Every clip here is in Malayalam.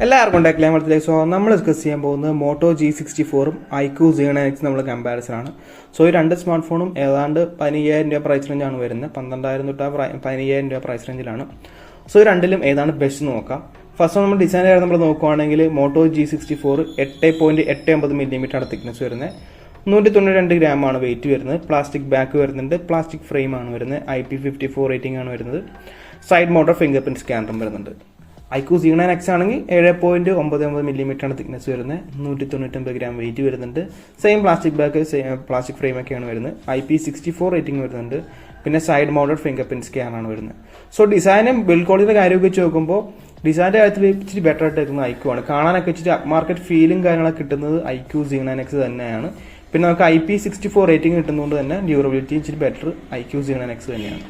എല്ലാവർക്കും ടെക്ലാമത്തിലേക്ക് സ്വാഗതം. നമ്മൾ ഡിസ്കസ് ചെയ്യാൻ പോകുന്നത് മോട്ടോ G64ഉം iQOO Z9X നമ്മൾ കമ്പാരിസൺ ആണ്. സോ ഈ രണ്ട് സ്മാർട്ട് ഫോണും ഏതാണ്ട് 15,000 രൂപ പ്രൈസ് റേഞ്ചാണ് വരുന്നത്. 12,000 തൊട്ട് 15,000 രൂപ പ്രൈസ് റേഞ്ചിലാണ്. സോ ഈ രണ്ടിലും ഏതാണ് ബെസ്റ്റ് നോക്കാം. ഫസ്റ്റ് നമ്മൾ ഡിസൈൻ കാര്യം നമ്മൾ നോക്കുകയാണെങ്കിൽ മോട്ടോ G64 8.89 mm ആണ് തിക്നെസ് വരുന്നത്. 192 ഗ്രാമാണ് വെയിറ്റ് വരുന്നത്. പ്ലാസ്റ്റിക് ബാക്ക് വരുന്നുണ്ട്. പ്ലാസ്റ്റിക് ഫ്രെയിം ആണ് വരുന്നത്. IP54 റേറ്റിംഗ് ആണ് വരുന്നത്. സൈഡ് മൗണ്ടർ ഫിംഗർ പ്രിന്റ് സ്കാനറും വരുന്നുണ്ട്. iQOO Z9X ആണെങ്കിൽ 7.99 mm ആണ് തിക്നെസ് വരുന്നത്. 195 ഗ്രാം വെയിറ്റ് വരുന്നുണ്ട്. Same plastic back plastic frame ഒക്കെയാണ് വരുന്നത്. IP64 റേറ്റിംഗ് വരുന്നുണ്ട്. പിന്നെ സൈഡ് മൗണ്ടഡ് ഫിംഗർ പ്രിന്റ് സ്കാനാണ് വരുന്നത്. സോ ഡിസൈനും ബിൽഡ് ക്വാളിറ്റിയുടെ കാര്യം വെച്ച് നോക്കുമ്പോൾ ഡിസൈൻ്റെ കാര്യത്തിൽ ഇച്ചിരി ബെറ്റർ ആയിട്ട് എടുക്കുന്നത് iQOO ആണ്. കാണാനൊക്കെ ഇച്ചിരി മാർക്കറ്റ് ഫീലും കാര്യങ്ങളൊക്കെ കിട്ടുന്നത് iQOO Z9X തന്നെയാണ്. പിന്നെ നമുക്ക് IP64 റേറ്റിംഗ് കിട്ടുന്നതുകൊണ്ട് തന്നെ ഡ്യൂറബിലിറ്റി ഇച്ചിരി ബെറ്റർ iQOO Z9X തന്നെയാണ്.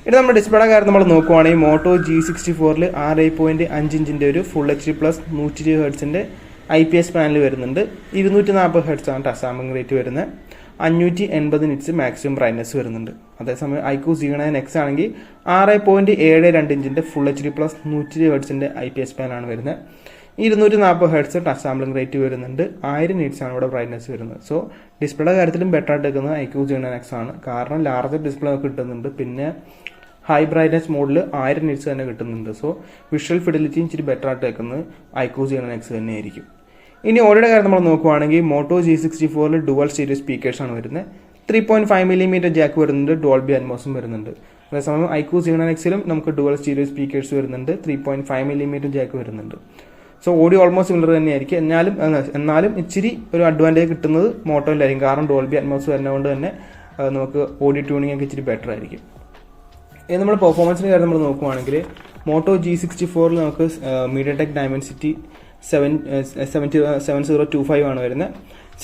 ഇത് നമ്മുടെ ഡിസ്പ്ലേയുടെ കാര്യം നമ്മൾ നോക്കുവാണെങ്കിൽ മോട്ടോ G64 6.5 ഇഞ്ചിൻ്റെ ഒരു ഫുൾ HD+ 120 ഹെർട്സിൻ്റെ IPS പാനൽ വരുന്നുണ്ട്. 240 ഹെർട്സ് ആണ് ടച്ച് സാമ്പിളിംഗ് റേറ്റ് വരുന്നത്. 580 നിറ്റ്സ് മാക്സിമം ബ്രൈറ്റ്നസ് വരുന്നുണ്ട്. അതേസമയം iQOO Z9X ആണെങ്കിൽ 6.72 ഇഞ്ചിൻ്റെ ഫുൾ HD+ 120 ഹെർട്സിൻ്റെ IPS പാനലാണ് വരുന്നത്. 240 ഹെർട്സ് ടച്ച് സാമ്പിളിംഗ് റേറ്റ് വരുന്നുണ്ട്. 1000 നിറ്റ്സ് ആണ് ഇവിടെ ബ്രൈറ്റ്നസ് വരുന്നത്. സോ ഡിസ്പ്ലേയുടെ കാര്യത്തിലും ബെറ്റർ ആയിട്ട് എടുക്കുന്നത് iQOO Z9X ആണ്. കാരണം ലാർജർ ഡിസ്പ്ലേ ഒക്കെ കിട്ടുന്നുണ്ട്. പിന്നെ ഹൈ ബ്രൈറ്റ്നസ് മോഡിൽ 1000 നിറ്റ്സ് തന്നെ കിട്ടുന്നുണ്ട്. സോ വിഷ്വൽ ഫിഡലിറ്റി ഇച്ചിരി ബെറ്റർ ആയിട്ട് വെക്കുന്നത് iQOO Z9X തന്നെയായിരിക്കും. ഇനി ഓഡിയോയുടെ കാര്യം നമ്മൾ നോക്കുവാണെങ്കിൽ Moto G64 dual stereo speakers ആണ് വരുന്നത്. 3.5 mm ജാക്ക് വരുന്നുണ്ട്. ഡോൾബി അറ്റ്മോസും വരുന്നുണ്ട്. അതേസമയം iQOO Z9Xലും നമുക്ക് ഡുവൽ സ്റ്റീരിയോ സ്പീക്കേഴ്സ് വരുന്നുണ്ട്. 3.5 mm ജാക്ക് വരുന്നുണ്ട്. സോ ഓഡിയോ ഓൾമോസ്റ്റ് സിമിലർ തന്നെയായിരിക്കും. എന്നാലും ഇച്ചിരി ഒരു അഡ്വാൻറ്റേജ് കിട്ടുന്നത് മോട്ടോയിലായിരിക്കും. കാരണം ഡോൾബി അറ്റ്മോസ് വരുന്നതുകൊണ്ട് തന്നെ നമുക്ക് ഓഡിയോ ട്യൂണിംഗ് ഒക്കെ ഇച്ചിരി ബെറ്റർ ആയിരിക്കും. ഇനി നമ്മൾ പെർഫോമൻസിൻ്റെ കാര്യം നമ്മൾ നോക്കുവാണെങ്കിൽ മോട്ടോ G64 നമുക്ക് MediaTek Dimensity 7025 ആണ് വരുന്നത്.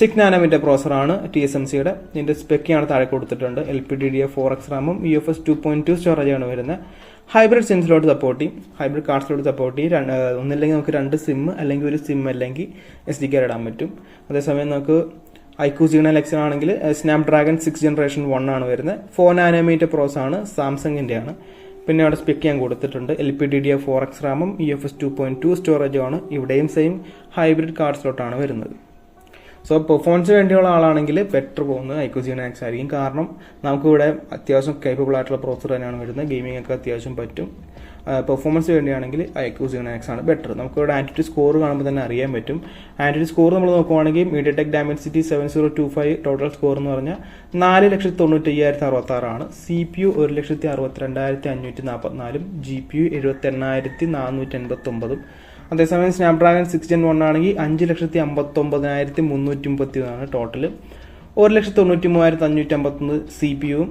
6 നാനോമീറ്റർ പ്രോസറാണ് TSMCയുടെ. ഇതിൻ്റെ സ്പെക്കാണ് താഴെ കൊടുത്തിട്ടുണ്ട്. LPDDR4X റാമും UFS 2.2 സ്റ്റോറേജാണ് വരുന്നത്. ഹൈബ്രിഡ് സിംസിലോട്ട് സപ്പോർട്ട് ചെയ്യും. ഹൈബ്രിഡ് കാർഡ്സിലോട്ട് സപ്പോർട്ട് ചെയ്യും. ഒന്നില്ലെങ്കിൽ നമുക്ക് 2 സിം അല്ലെങ്കിൽ ഒരു സിം അല്ലെങ്കിൽ SD കാർഡ് ഇടാൻ പറ്റും. അതേസമയം നമുക്ക് iQOO Z9X ആണെങ്കിൽ സ്നാപ്ഡ്രാഗൺ 6 ജനറേഷൻ 1 ആണ് വരുന്നത്. 4 നാനോമീറ്റർ പ്രോസാണ്. സാംസങ്ങിൻ്റെ ആണ്. പിന്നെ അവിടെ സ്പെക്ക് ചെയ്യാൻ കൊടുത്തിട്ടുണ്ട്. LPDDR4X റാമും UFS 2.2 സ്റ്റോറേജുമാണ്. ഇവിടെയും സെയിം ഹൈബ്രിഡ് കാർഡ്സിലോട്ടാണ് വരുന്നത്. സോ പെർഫോമൻസിന് വേണ്ടിയുള്ള ആളാണെങ്കിൽ ബെറ്റർ പോകുന്നത് iQOO Z9X ആയിരിക്കും. കാരണം നമുക്കിവിടെ അത്യാവശ്യം കേപ്പബിൾ ആയിട്ടുള്ള പ്രോസർ തന്നെയാണ് വരുന്നത്. ഗെയിമിംഗ് ഒക്കെ അത്യാവശ്യം പറ്റും. പെർഫോമൻസ് വേണ്ടിയാണെങ്കിൽ iQOO Z9X ആണ് ബെറ്റർ. നമുക്കിവിടെ ആൻറ്റിറ്റി സ്കോർ കാണുമ്പോൾ തന്നെ അറിയാൻ പറ്റും. ആൻറ്റിറ്റി സ്കോർ നമ്മൾ നോക്കുവാണെങ്കിൽ MediaTek Dimensity 7025 ടോട്ടൽ സ്കോർ എന്ന് പറഞ്ഞാൽ 4,95,066 ആണ്. CPU 1,62,544, GPU 78,489. അതേസമയം സ്നാപ്ഡ്രാഗൺ 6 Gen 1 ആണെങ്കിൽ 5,59,331 ടോട്ടൽ. 1,93,551 CPU-യും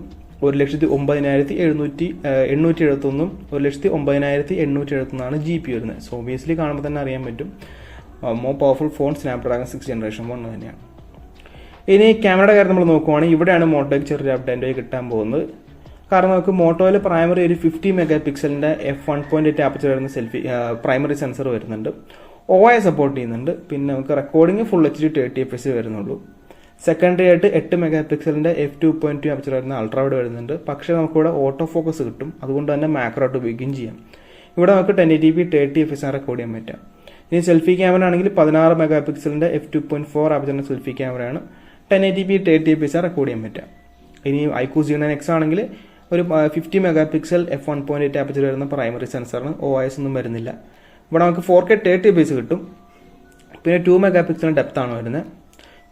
1,09,871 1,09,871 GPU വരുന്നത്. സോ ഒബിയസ്ലി കാണുമ്പോൾ തന്നെ അറിയാൻ പറ്റും more powerful phone Snapdragon 6 generation 1 തന്നെയാണ്. ഇനി ക്യാമറയുടെ കാര്യം നമ്മൾ നോക്കുവാണെങ്കിൽ ഇവിടെയാണ് മോട്ടോയ്ക്ക് ചെറിയ അപ്ഡേറ്റ് കിട്ടാൻ പോകുന്നത്. കാരണം നമുക്ക് മോട്ടോയിൽ പ്രൈമറി ഒരു 50 മെഗാ പിക്സലിൻ്റെ f1.8 ആപ്പച്ചർ വരുന്ന പ്രൈമറി സെൻസർ വരുന്നുണ്ട്. OIS സപ്പോർട്ട് ചെയ്യുന്നുണ്ട്. പിന്നെ നമുക്ക് റെക്കോർഡിംഗ് ഫുൾ HD 30fps വരുന്നുള്ളൂ. സെക്കൻഡറി ആയിട്ട് 8 മെഗാ പിക്സലിൻ്റെ f2.2 ആപ്പച്ചർ വരുന്ന അൾട്രാവൈഡ് വരുന്നുണ്ട്. പക്ഷേ നമുക്കിവിടെ ഓട്ടോ ഫോക്കസ് കിട്ടും. അതുകൊണ്ട് തന്നെ മാക്രോ ആയിട്ട് ഉപയോഗിക്കുകയും ചെയ്യാം. ഇവിടെ നമുക്ക് 1080p 30fps റെക്കോർഡ് ചെയ്യാൻ പറ്റാം. ഇനി സെൽഫി ക്യാമറ ആണെങ്കിൽ 16 മെഗാ പിക്സലിൻ്റെ f2.4 ആപ്പച്ചറിൻ്റെ സെൽഫി ക്യാമറയാണ്. 1080p 30fps റെക്കോർഡ് ചെയ്യാൻ പറ്റാം. ഇനി iQOO Z9X ആണെങ്കിൽ ഒരു 50 മെഗാ പിക്സൽ f1.8 ആപ്പച്ചർ വരുന്ന പ്രൈമറി സെൻസറിന് OIS ഒന്നും വരുന്നില്ല. ഇവിടെ നമുക്ക് 4K 30fps കിട്ടും. പിന്നെ 2 മെഗാ പിക്സലിൻ്റെ ഡെപ്ത് ആണ് വരുന്നത്.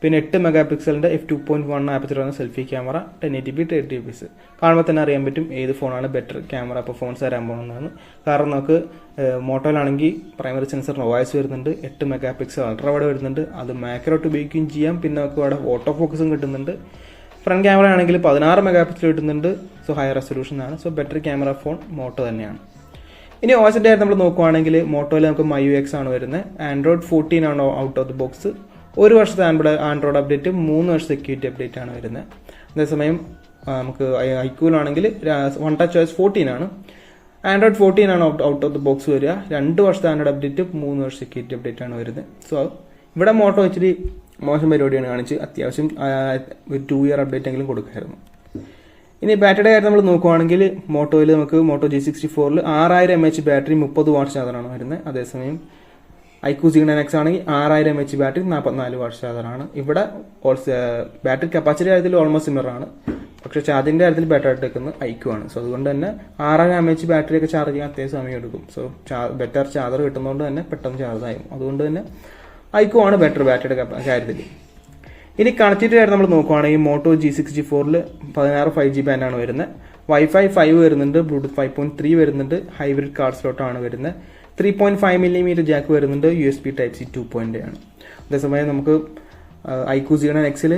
പിന്നെ 8 മെഗാ പിക്സലിൻ്റെ f2.1 ആപ്പച്ചർ വരുന്ന സെൽഫി ക്യാമറ 1080p 30fps. കാണുമ്പോൾ തന്നെ അറിയാൻ പറ്റും ഏത് ഫോണാണ് ബെറ്റർ ക്യാമറ പെർഫോമൻസ് തരാൻ പോകുന്നതെന്ന്. കാരണം നമുക്ക് മോട്ടോയിലാണെങ്കിൽ പ്രൈമറി സെൻസറിന് OIS വരുന്നുണ്ട്. 8 മെഗാ പിക്സൽ അൾട്രാവൈഡ് വരുന്നുണ്ട്. അത് മാക്രോട്ട് ഉപയോഗിക്കുകയും ചെയ്യാം. പിന്നെ നമുക്ക് ഇവിടെ ഓട്ടോ ഫോക്കസും കിട്ടുന്നുണ്ട്. ഫ്രണ്ട് ക്യാമറ ആണെങ്കിൽ 16 മെഗാ പിക്സൽ കിട്ടുന്നുണ്ട്. സോ ഹൈ റെസൊല്യൂഷൻ ആണ്. So better camera phone Moto തന്നെയാണ്. ഇനി OSൻ്റെ കാര്യം നമ്മൾ നോക്കുവാണെങ്കിൽ മോട്ടോയിൽ നമുക്ക് MIUX ആണ് വരുന്നത്. Android 14 ആണ് ഔട്ട് ഓഫ് ദി ബോക്സ്. 1 വർഷത്തെ ആൻഡ്രോയിഡ് അപ്ഡേറ്റ്, 3 വർഷം സെക്യൂരിറ്റി അപ്ഡേറ്റ് ആണ് വരുന്നത്. അതേസമയം നമുക്ക് iQOO-ലാണെങ്കിൽ OneTouchOS 14 ആണ്. ആൻഡ്രോയിഡ് 14 ആണ് ഔട്ട് ഓഫ് ദി ബോക്സ് വരിക. 2 വർഷത്തെ ആൻഡ്രോയിഡ് അപ്ഡേറ്റ്, 3 വർഷം സെക്യൂരിറ്റി അപ്ഡേറ്റ് ആണ് വരുന്നത്. സോ ഇവിടെ മോട്ടോ ഇച്ചിരി മോശം പരിപാടിയാണ് കാണിച്ച് അത്യാവശ്യം ഒരു 2 ഇയർ അപ്ഡേറ്റ് എങ്കിലും കൊടുക്കായിരുന്നു. ഇനി ബാറ്ററിയുടെ കാര്യം നമ്മൾ നോക്കുവാണെങ്കിൽ Moto G64 6000 mAh battery 30 watt ചാർജറാണ് വരുന്നത്. അതേസമയം ഐക്യു Z9X ആണെങ്കിൽ 6000 mAh ബാറ്ററി 44 വാട്ട് ചാർജറാണ്. ഇവിടെ ബാറ്ററി കപ്പാസിറ്റി കാര്യത്തിൽ ഓൾമോസ്റ്റ് സിമിലർ ആണ്, പക്ഷേ ചാർജിൻ്റെ കാര്യത്തിൽ ബെറ്റർ ആയിട്ട് എടുക്കുന്നത് ഐക്യു ആണ്. സോ അതുകൊണ്ട് തന്നെ 6000 mAh ബാറ്ററി ഒക്കെ ചാർജ് ചെയ്യാൻ അത്യാവശ്യം സമയം എടുക്കും. സോ ബെറ്റർ ചാർജർ കിട്ടുന്നതുകൊണ്ട് തന്നെ പെട്ടെന്ന് ചാർജ് ആകും. അതുകൊണ്ട് തന്നെ ഐക്യു ആണ് ബെറ്റർ ബാറ്ററിയുടെ കാര്യത്തിൽ. ഇനി കണക്റ്റിവിറ്റി ആയിട്ട് നമ്മൾ നോക്കുകയാണെങ്കിൽ മോട്ടോ G64 16 5G ബാൻഡാണ് വരുന്നത്. Wi-Fi 5 വരുന്നുണ്ട്, ബ്ലൂടൂത്ത് 5.3 വരുന്നുണ്ട്, ഹൈബ്രിഡ് കാർഡ് സ്ലോട്ടാണ് വരുന്നത്. 3.5mm ജാക്ക് വരുന്നുണ്ട്, USB Type-C 2.0 ആണ്. അതേസമയം നമുക്ക് ഐക്യു Z9Xൽ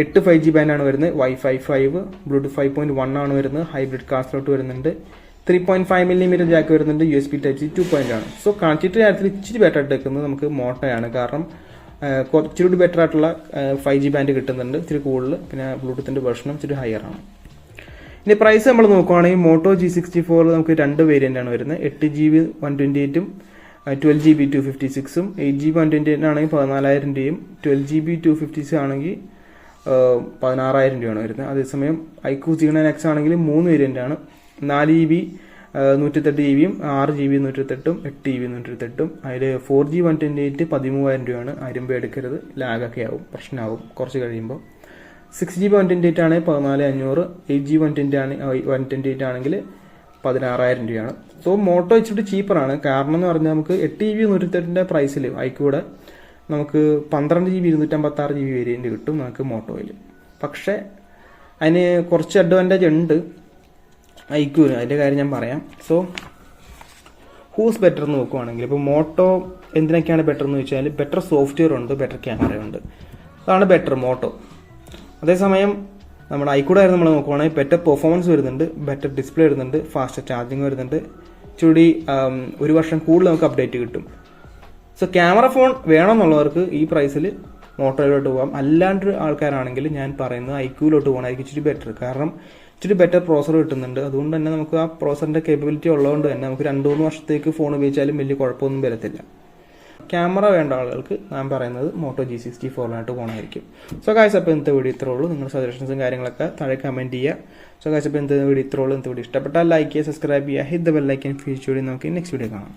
8 5G ബാൻഡാണ് വരുന്നത്. Wi-Fi 5, ബ്ലൂടൂത്ത് 5.1 ആണ് വരുന്നത്, ഹൈബ്രിഡ് കാർഡ് സ്ലോട്ട് വരുന്നുണ്ട്, 3.5mm ജാക്ക് വരുന്നുണ്ട്, USB Type-C 2.0 ആണ്. സോ കണക്റ്റിവിറ്റി കാര്യത്തിൽ ഇച്ചിരി ബെറ്റർ ആയിട്ട് എടുക്കുന്നത് നമുക്ക് മോട്ടോയാണ്. കാരണം ഇച്ചിരി ബെറ്റർ ആയിട്ടുള്ള 5G ബാൻഡ് കിട്ടുന്നുണ്ട്, ഇച്ചിരി കൂടുതൽ. പിന്നെ ബ്ലൂടൂത്തിൻ്റെ വെർഷനും ഇച്ചിരി ഹയർ ആണ്. ഇനി പ്രൈസ് നമ്മൾ നോക്കുകയാണെങ്കിൽ മോട്ടോ G64 നമുക്ക് 2 വേരിയൻ്റ് ആണ് വരുന്നത്. 8GB 128ഉം 12GB 256ഉം. 8GB 128 ആണെങ്കിൽ 14,000 രൂപയും 12GB 256 ആണെങ്കിൽ 16,000 രൂപയാണ് വരുന്നത്. അതേസമയം ഐക്യു Z9X ആണെങ്കിൽ 3 വേരിയൻ്റ് ആണ്. 4GB 128GB, 6GB 128ഉം 8GB 128ഉം. അതിൽ 4G 128 13,000 രൂപയാണ്. 1000 രൂപ എടുക്കരുത്, ലാഗൊക്കെ ആവും, പ്രശ്നമാവും കുറച്ച് കഴിയുമ്പോൾ. 6GB 128 ആണെങ്കിൽ 14,500, 8GB 128 ആണെങ്കിൽ 16,000 രൂപയാണ്. സോ മോട്ടോ ഇച്ചിരി ചീപ്പറാണ്. കാരണം എന്ന് പറഞ്ഞാൽ നമുക്ക് 8GB 128ൻ്റെ പ്രൈസിൽ ഐക്യൂടെ നമുക്ക് 12GB 256GB വേരിയൻ്റ് കിട്ടും നമുക്ക് മോട്ടോയിൽ. പക്ഷേ അതിന് കുറച്ച് അഡ്വാൻറ്റേജ് ഉണ്ട് ഐക്യൂന്, അതിൻ്റെ കാര്യം ഞാൻ പറയാം. സോ ഹൂസ് ബെറ്റർ എന്ന് നോക്കുവാണെങ്കിൽ ഇപ്പോൾ മോട്ടോ എന്തിനൊക്കെയാണ് ബെറ്റർ എന്ന് വെച്ചാൽ ബെറ്റർ സോഫ്റ്റ്വെയർ ഉണ്ട്, ബെറ്റർ ക്യാമറയുണ്ട്, അതാണ് ബെറ്റർ മോട്ടോ. അതേസമയം നമ്മുടെ ഐക്യൂടെ നമ്മൾ നോക്കുവാണെങ്കിൽ ബെറ്റർ പെർഫോമൻസ് വരുന്നുണ്ട്, ബെറ്റർ ഡിസ്പ്ലേ വരുന്നുണ്ട്, ഫാസ്റ്റ് ചാർജിങ് വരുന്നുണ്ട്, ഇച്ചിരി 1 വർഷം കൂടുതൽ നമുക്ക് അപ്ഡേറ്റ് കിട്ടും. സോ ക്യാമറ ഫോൺ വേണമെന്നുള്ളവർക്ക് ഈ പ്രൈസിൽ മോട്ടോയിലോട്ട് പോകാം. അല്ലാണ്ട് ആൾക്കാരാണെങ്കിൽ ഞാൻ പറയുന്നത് ഐക്യൂലോട്ട് പോകണമായിരിക്കും ഇച്ചിരി ബെറ്റർ. കാരണം ഇച്ചിരി ബെറ്റർ പ്രോസർ കിട്ടുന്നുണ്ട്. അതുകൊണ്ട് തന്നെ നമുക്ക് ആ പ്രോസറിൻ്റെ കേപ്പബിലിറ്റി ഉള്ളതുകൊണ്ട് തന്നെ നമുക്ക് 2-3 വർഷത്തേക്ക് ഫോൺ ഉപയോഗിച്ചാലും വലിയ കുഴപ്പമൊന്നും വരത്തില്ല. ക്യാമറ വേണ്ട ആളുകൾക്ക് ഞാൻ പറയുന്നത് മോട്ടോ G64 പോകണമായിരിക്കും. സോ ഗായ്സ്, അപ്പോൾ ഇന്നത്തെ വീഡിയോ ഇത്രേ ഉള്ളൂ. നിങ്ങളുടെ സജഷൻസും കാര്യങ്ങളൊക്കെ താഴെ കമൻറ്റ് ചെയ്യുക. സോ ഗായ്സ്, അപ്പോൾ ഇന്നത്തെ വീഡിയോ ഇത്രേ ഉള്ളൂ. ഇന്നത്തെ വീഡിയോ ഇഷ്ടപ്പെട്ടാൽ ലൈക്ക് ചെയ്യുക, സബ്സ്ക്രൈബ് ചെയ്യുക, hit the bell icon. Future video നമുക്ക് നെക്സ്റ്റ് വീഡിയോ കാണാം.